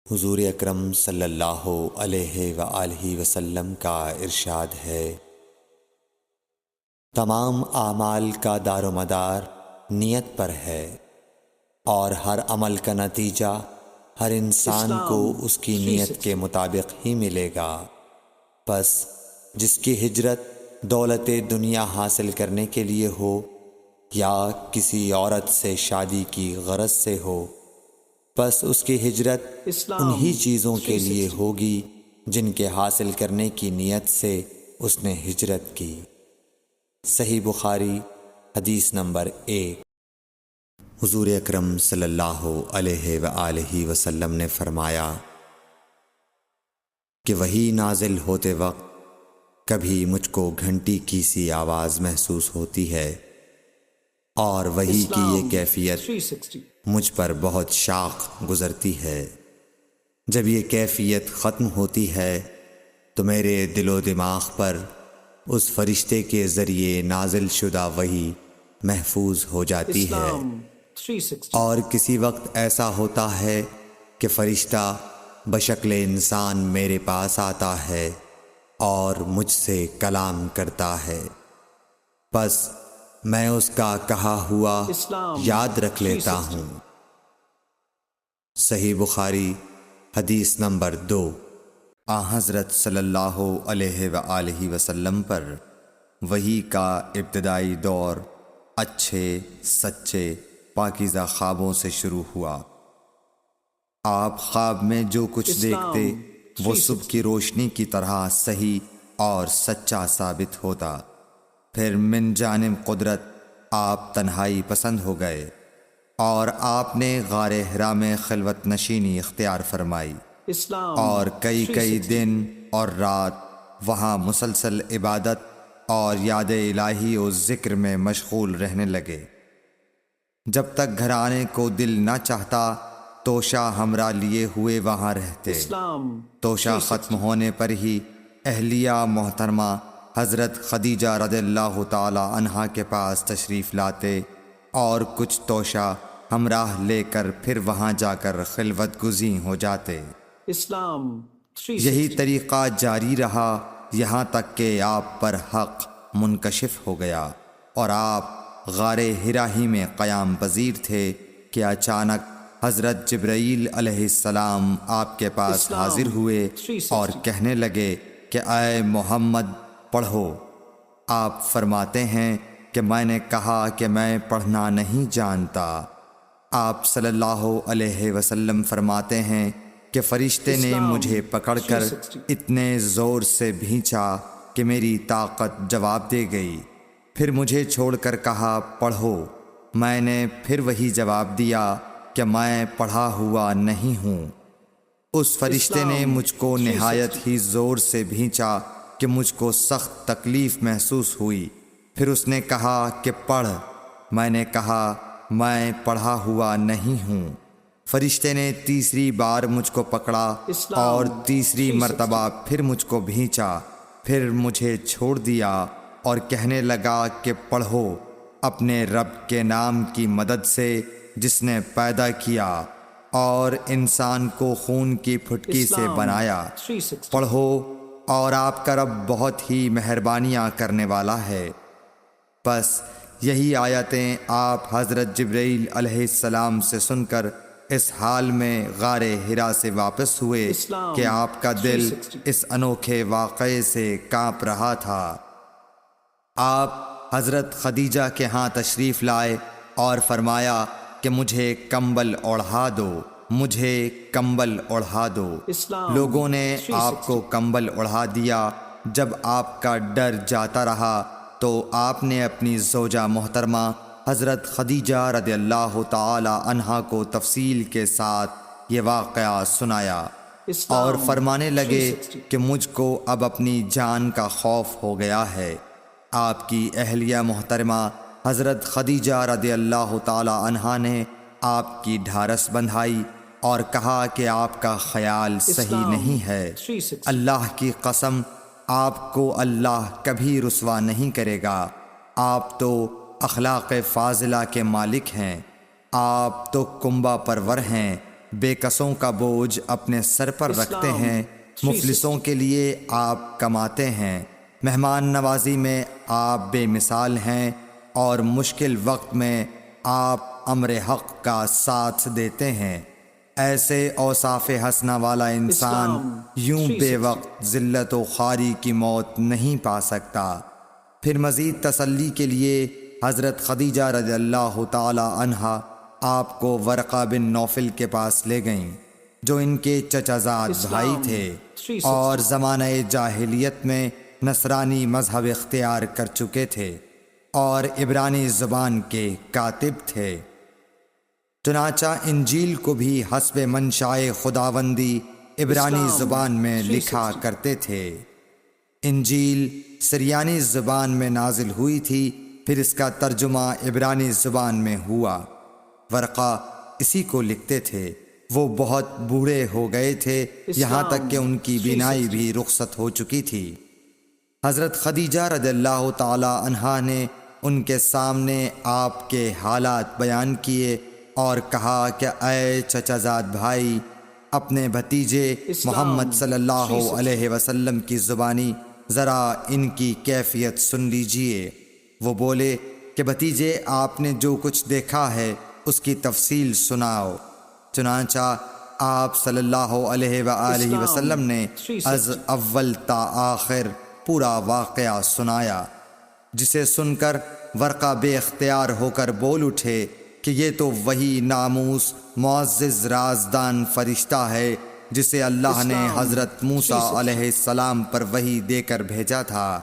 حضور اکرم صلی اللہ علیہ وآلہ وسلم کا ارشاد ہے، تمام اعمال کا دار و مدار نیت پر ہے، اور ہر عمل کا نتیجہ ہر انسان کو اس کی نیت کے مطابق ہی ملے گا۔ پس جس کی ہجرت دولت دنیا حاصل کرنے کے لیے ہو یا کسی عورت سے شادی کی غرض سے ہو، پس اس کی ہجرت انہی چیزوں کے لیے ہوگی جن کے حاصل کرنے کی نیت سے اس نے ہجرت کی۔ صحیح بخاری حدیث نمبر 1۔ حضور اکرم صلی اللہ علیہ وآلہ وسلم نے فرمایا کہ وحی نازل ہوتے وقت کبھی مجھ کو گھنٹی کی سی آواز محسوس ہوتی ہے، اور وحی کی یہ کیفیت مجھ پر بہت شاق گزرتی ہے۔ جب یہ کیفیت ختم ہوتی ہے تو میرے دل و دماغ پر اس فرشتے کے ذریعے نازل شدہ وحی محفوظ ہو جاتی ہے، اور کسی وقت ایسا ہوتا ہے کہ فرشتہ بشکل انسان میرے پاس آتا ہے اور مجھ سے کلام کرتا ہے، پس میں اس کا کہا ہوا یاد رکھ لیتا ہوں۔ صحیح بخاری حدیث نمبر 2۔ حضرت صلی اللہ علیہ وآلہ وسلم پر وحی کا ابتدائی دور اچھے سچے پاکیزہ خوابوں سے شروع ہوا۔ آپ خواب میں جو کچھ دیکھتے وہ صبح کی روشنی کی طرح صحیح اور سچا ثابت ہوتا۔ پھر من جانب قدرت آپ تنہائی پسند ہو گئے، اور آپ نے غار حرا میں خلوت نشینی اختیار فرمائی، اور کئی دن اور رات وہاں مسلسل عبادت اور یاد الہی و ذکر میں مشغول رہنے لگے۔ جب تک گھر آنے کو دل نہ چاہتا توشہ ہمراہ لیے ہوئے وہاں رہتے۔ توشہ ختم ہونے پر ہی اہلیہ محترمہ حضرت خدیجہ رضی اللہ تعالی عنہا کے پاس تشریف لاتے، اور کچھ توشہ ہمراہ لے کر پھر وہاں جا کر خلوت گزین ہو جاتے۔ یہی طریقہ جاری رہا یہاں تک کہ آپ پر حق منکشف ہو گیا، اور آپ غار حرا ہی میں قیام پذیر تھے کہ اچانک حضرت جبرائیل علیہ السلام آپ کے پاس حاضر ہوئے اور کہنے لگے کہ اے محمد پڑھو۔ آپ فرماتے ہیں کہ میں نے کہا کہ میں پڑھنا نہیں جانتا۔ آپ صلی اللہ علیہ وسلم فرماتے ہیں کہ فرشتے نے مجھے پکڑ کر اتنے زور سے بھینچا کہ میری طاقت جواب دے گئی، پھر مجھے چھوڑ کر کہا پڑھو۔ میں نے پھر وہی جواب دیا کہ میں پڑھا ہوا نہیں ہوں۔ اس فرشتے نے مجھ کو نہایت ہی زور سے بھینچا کہ مجھ کو سخت تکلیف محسوس ہوئی، پھر اس نے کہا کہ پڑھ۔ میں نے کہا میں پڑھا ہوا نہیں ہوں۔ فرشتے نے تیسری بار مجھ کو پکڑا اور تیسری مرتبہ پھر مجھ کو بھینچا، پھر مجھے چھوڑ دیا اور کہنے لگا کہ پڑھو اپنے رب کے نام کی مدد سے جس نے پیدا کیا اور انسان کو خون کی پھٹکی سے بنایا۔ پڑھو اور آپ کا رب بہت ہی مہربانیاں کرنے والا ہے۔ پس یہی آیتیں آپ حضرت جبرائیل علیہ السلام سے سن کر اس حال میں غار حرا سے واپس ہوئے کہ آپ کا دل اس انوکھے واقعے سے کانپ رہا تھا۔ آپ حضرت خدیجہ کے ہاں تشریف لائے اور فرمایا کہ مجھے کمبل اوڑھا دو، مجھے کمبل اوڑھا دو۔ لوگوں نے آپ کو کمبل اوڑھا دیا۔ جب آپ کا ڈر جاتا رہا تو آپ نے اپنی زوجہ محترمہ حضرت خدیجہ رضی اللہ تعالی عنہا کو تفصیل کے ساتھ یہ واقعہ سنایا، اور فرمانے لگے کہ مجھ کو اب اپنی جان کا خوف ہو گیا ہے۔ آپ کی اہلیہ محترمہ حضرت خدیجہ رضی اللہ تعالی عنہا نے آپ کی ڈھارس بندھائی اور کہا کہ آپ کا خیال صحیح نہیں ہے۔ اللہ کی قسم آپ کو اللہ کبھی رسوا نہیں کرے گا۔ آپ تو اخلاق فاضلہ کے مالک ہیں، آپ تو کنبہ پرور ہیں، بے کسوں کا بوجھ اپنے سر پر رکھتے ہیں، مفلسوں کے لیے آپ کماتے ہیں، مہمان نوازی میں آپ بے مثال ہیں، اور مشکل وقت میں آپ امر حق کا ساتھ دیتے ہیں۔ ایسے اوصاف حسنہ والا انسان یوں بے وقت ذلت و خواری کی موت نہیں پا سکتا۔ پھر مزید تسلی کے لیے حضرت خدیجہ رضی اللہ تعالی عنہا آپ کو ورقہ بن نوفل کے پاس لے گئیں، جو ان کے چچا زاد بھائی تھے اور زمانہ جاہلیت میں نصرانی مذہب اختیار کر چکے تھے اور عبرانی زبان کے کاتب تھے۔ چنانچہ انجیل کو بھی حسب منشائے خداوندی عبرانی زبان میں لکھا کرتے تھے۔ انجیل سریانی زبان میں نازل ہوئی تھی، پھر اس کا ترجمہ عبرانی زبان میں ہوا۔ ورقہ اسی کو لکھتے تھے۔ وہ بہت بوڑھے ہو گئے تھے، یہاں تک کہ ان کی بینائی بھی رخصت ہو چکی تھی۔ حضرت خدیجہ رضی اللہ تعالی عنہا نے ان کے سامنے آپ کے حالات بیان کیے اور کہا کہ اے چچا زاد بھائی، اپنے بھتیجے محمد صلی اللہ علیہ وسلم کی زبانی ذرا ان کی کیفیت سن لیجئے۔ وہ بولے کہ بھتیجے، آپ نے جو کچھ دیکھا ہے اس کی تفصیل سناؤ۔ چنانچہ آپ صلی اللہ علیہ وآلہ وسلم نے از اول تا آخر پورا واقعہ سنایا، جسے سن کر ورقہ بے اختیار ہو کر بول اٹھے کہ یہ تو وہی ناموس معزز رازدان فرشتہ ہے جسے اللہ نے حضرت موسیٰ علیہ السلام پر وحی دے کر بھیجا تھا۔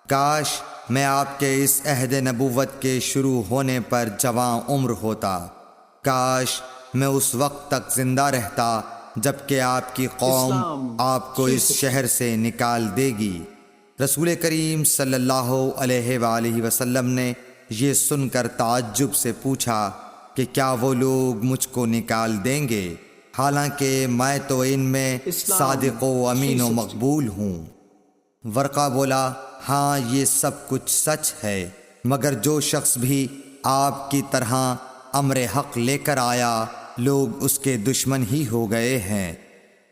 کاش میں آپ کے اس عہد نبوت کے شروع ہونے پر جواں عمر ہوتا، کاش میں اس وقت تک زندہ رہتا جب کہ آپ کی قوم آپ کو اس شہر سے نکال دے گی۔ رسول کریم صلی اللہ علیہ وآلہ وسلم نے یہ سن کر تعجب سے پوچھا کہ کیا وہ لوگ مجھ کو نکال دیں گے، حالانکہ میں تو ان میں صادق و امین و مقبول ہوں۔ ورقہ بولا، ہاں یہ سب کچھ سچ ہے، مگر جو شخص بھی آپ کی طرح امر حق لے کر آیا، لوگ اس کے دشمن ہی ہو گئے ہیں۔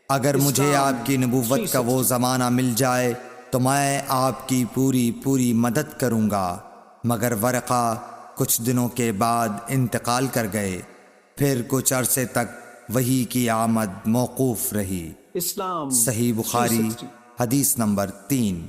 اگر مجھے آپ کی نبوت کا وہ زمانہ مل جائے تو میں آپ کی پوری مدد کروں گا۔ مگر ورقہ کچھ دنوں کے بعد انتقال کر گئے، پھر کچھ عرصے تک وحی کی آمد موقوف رہی۔ صحیح بخاری حدیث نمبر 3۔